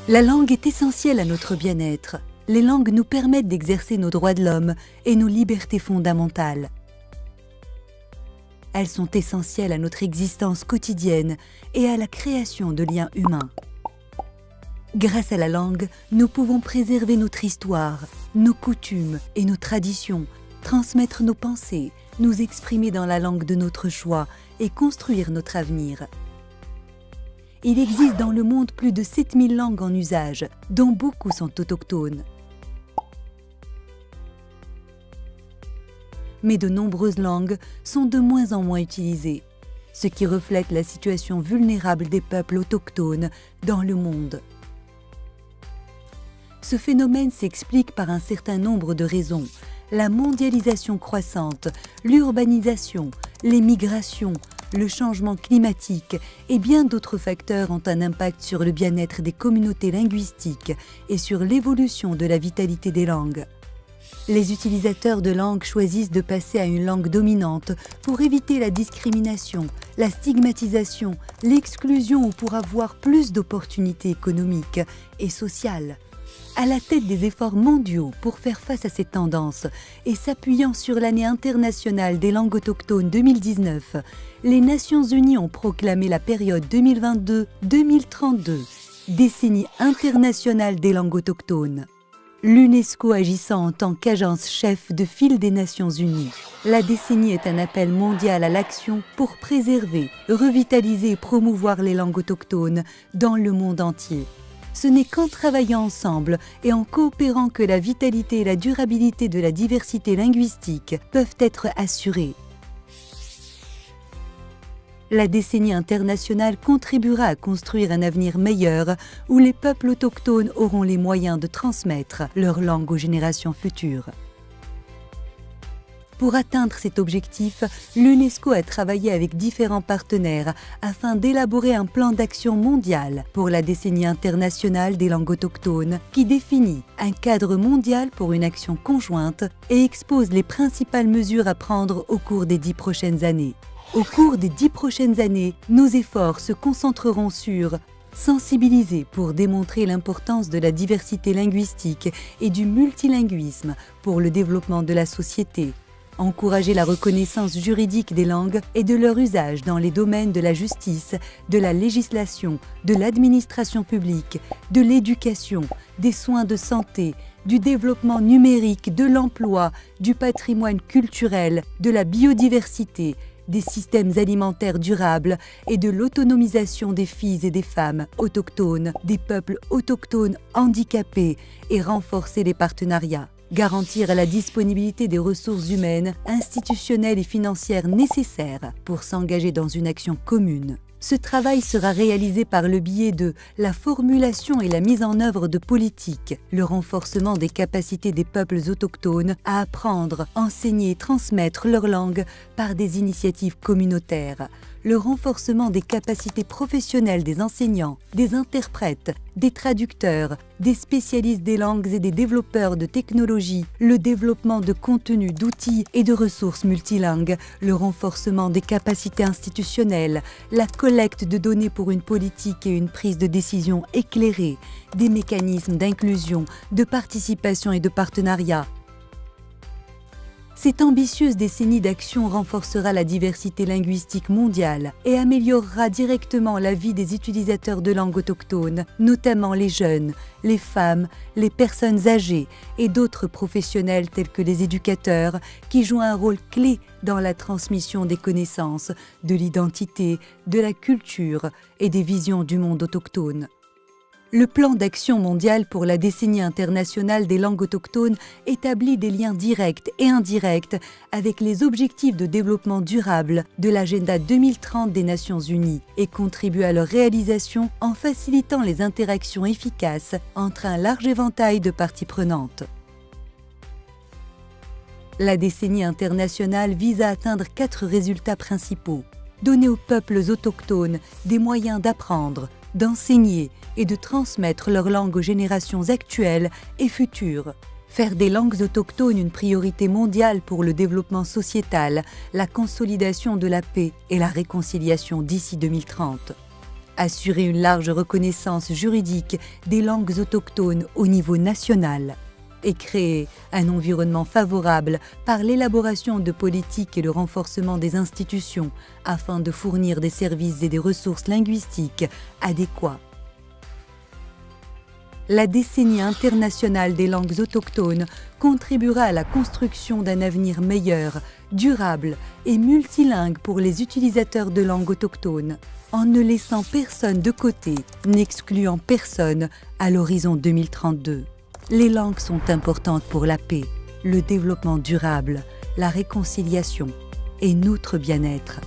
La langue est essentielle à notre bien-être. Les langues nous permettent d'exercer nos droits de l'homme et nos libertés fondamentales. Elles sont essentielles à notre existence quotidienne et à la création de liens humains. Grâce à la langue, nous pouvons préserver notre histoire, nos coutumes et nos traditions, transmettre nos pensées, nous exprimer dans la langue de notre choix et construire notre avenir. Il existe dans le monde plus de 7000 langues en usage, dont beaucoup sont autochtones. Mais de nombreuses langues sont de moins en moins utilisées, ce qui reflète la situation vulnérable des peuples autochtones dans le monde. Ce phénomène s'explique par un certain nombre de raisons: la mondialisation croissante, l'urbanisation, les migrations, le changement climatique et bien d'autres facteurs ont un impact sur le bien-être des communautés linguistiques et sur l'évolution de la vitalité des langues. Les utilisateurs de langues choisissent de passer à une langue dominante pour éviter la discrimination, la stigmatisation, l'exclusion ou pour avoir plus d'opportunités économiques et sociales. À la tête des efforts mondiaux pour faire face à ces tendances et s'appuyant sur l'année internationale des langues autochtones 2019, les Nations Unies ont proclamé la période 2022-2032, décennie internationale des langues autochtones. L'UNESCO agissant en tant qu'agence chef de file des Nations Unies. La décennie est un appel mondial à l'action pour préserver, revitaliser et promouvoir les langues autochtones dans le monde entier. Ce n'est qu'en travaillant ensemble et en coopérant que la vitalité et la durabilité de la diversité linguistique peuvent être assurées. La décennie internationale contribuera à construire un avenir meilleur où les peuples autochtones auront les moyens de transmettre leur langue aux générations futures. Pour atteindre cet objectif, l'UNESCO a travaillé avec différents partenaires afin d'élaborer un plan d'action mondial pour la décennie internationale des langues autochtones qui définit un cadre mondial pour une action conjointe et expose les principales mesures à prendre au cours des 10 prochaines années. Au cours des 10 prochaines années, nos efforts se concentreront sur sensibiliser pour démontrer l'importance de la diversité linguistique et du multilinguisme pour le développement de la société, encourager la reconnaissance juridique des langues et de leur usage dans les domaines de la justice, de la législation, de l'administration publique, de l'éducation, des soins de santé, du développement numérique, de l'emploi, du patrimoine culturel, de la biodiversité, des systèmes alimentaires durables et de l'autonomisation des filles et des femmes autochtones, des peuples autochtones handicapés et renforcer les partenariats. Garantir la disponibilité des ressources humaines, institutionnelles et financières nécessaires pour s'engager dans une action commune. Ce travail sera réalisé par le biais de la formulation et la mise en œuvre de politiques, le renforcement des capacités des peuples autochtones à apprendre, enseigner et transmettre leur langue par des initiatives communautaires, le renforcement des capacités professionnelles des enseignants, des interprètes, des traducteurs, des spécialistes des langues et des développeurs de technologies, le développement de contenus, d'outils et de ressources multilingues, le renforcement des capacités institutionnelles, la collecte de données pour une politique et une prise de décision éclairée, des mécanismes d'inclusion, de participation et de partenariat. Cette ambitieuse décennie d'action renforcera la diversité linguistique mondiale et améliorera directement la vie des utilisateurs de langues autochtones, notamment les jeunes, les femmes, les personnes âgées et d'autres professionnels tels que les éducateurs qui jouent un rôle clé dans la transmission des connaissances, de l'identité, de la culture et des visions du monde autochtone. Le plan d'action mondial pour la décennie internationale des langues autochtones établit des liens directs et indirects avec les objectifs de développement durable de l'agenda 2030 des Nations Unies et contribue à leur réalisation en facilitant les interactions efficaces entre un large éventail de parties prenantes. La décennie internationale vise à atteindre 4 résultats principaux. Donner aux peuples autochtones des moyens d'apprendre, d'enseigner et de transmettre leur langue aux générations actuelles et futures. Faire des langues autochtones une priorité mondiale pour le développement sociétal, la consolidation de la paix et la réconciliation d'ici 2030. assurer une large reconnaissance juridique des langues autochtones au niveau national et créer un environnement favorable par l'élaboration de politiques et le renforcement des institutions afin de fournir des services et des ressources linguistiques adéquats. La décennie internationale des langues autochtones contribuera à la construction d'un avenir meilleur, durable et multilingue pour les utilisateurs de langues autochtones, en ne laissant personne de côté, n'excluant personne à l'horizon 2032. Les langues sont importantes pour la paix, le développement durable, la réconciliation et notre bien-être.